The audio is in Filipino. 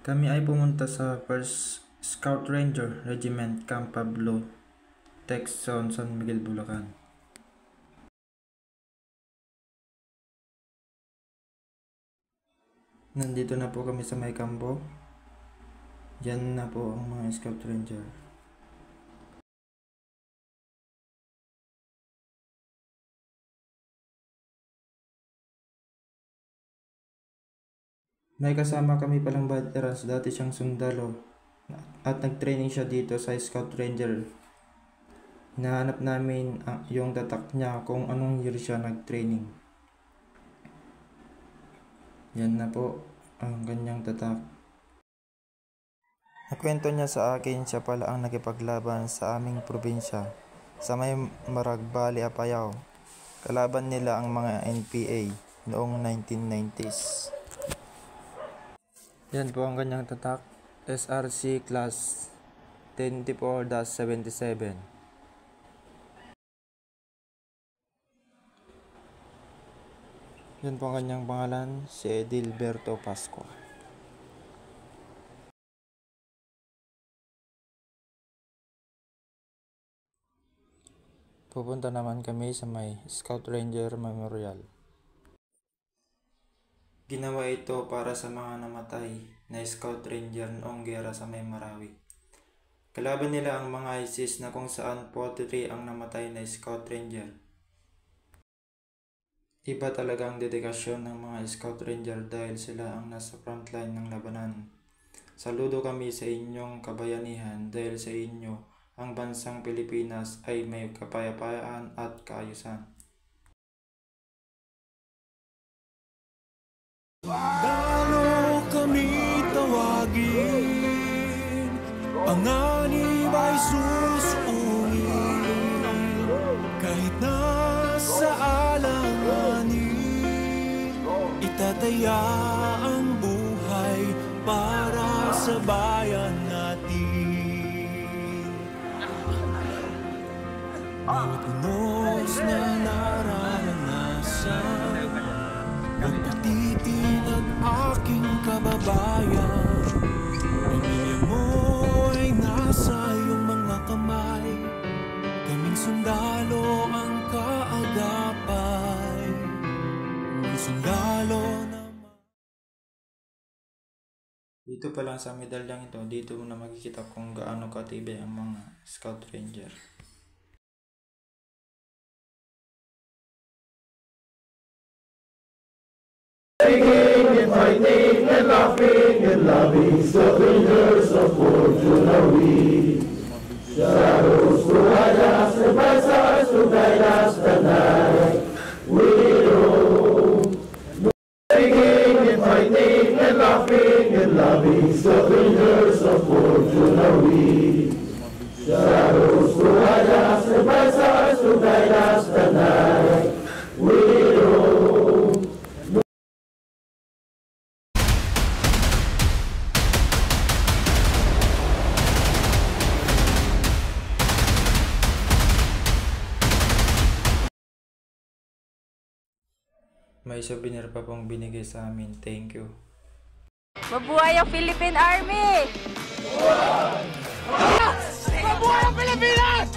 Kami ay pumunta sa 1st Scout Ranger Regiment Camp Pablo, Texon, San Miguel, Bulacan. Nandito na po kami sa may kampo. Yan na po ang mga Scout Ranger. May kasama kami palang veterans, dati siyang sundalo at nag-training siya dito sa Scout Ranger. Hinahanap namin yung tatak niya kung anong year siya nag-training. Yan na po ang kanyang tatak. Nakwento niya sa akin, siya pala ang nakipaglaban sa aming probinsya sa may Maragbali, Apayao. Kalaban nila ang mga NPA noong 1990s. Yan po ang kanyang tatak, SRC Class 24-77. Yan po ang kanyang pangalan, si Edilberto Pasco. Pupunta naman kami sa may Scout Ranger Memorial. Ginawa ito para sa mga namatay na Scout Ranger noong giyera sa may Marawi. Kalaban nila ang mga ISIS na kung saan 43 ang namatay na Scout Ranger. Iba talaga ang dedikasyon ng mga Scout Ranger dahil sila ang nasa frontline ng labanan. Saludo kami sa inyong kabayanihan dahil sa inyo ang bansang Pilipinas ay may kapayapaan at kaayusan. Sundalo kami tawagin, panganib ay susungin, kahit nasa alanganin, itataya ang buhay para sa bayan natin. Bawat unos na nararanasan, magpatitin ang aking kababayan. Pamilya mo ay nasa iyong mga kamay, kaming sundalo ang kaagapay. May sundalo naman. Dito pa lang sa medalyang ito, dito mo na makikita kung gaano katibay ang mga Scout Ranger. Singing and fighting and laughing and loving, Scout Rangers of fortune are we. Shadows to hide us, and bright stars to guide us the night we roam. Singing and fighting and laughing and loving, Scout Rangers of fortune are we. Shadows to hide us, and bright stars to guide us the night we roam. May souvenir pa pong binigay sa amin. Thank you. Mabuhay ang Philippine Army! Mabuhay ang Pilipinas!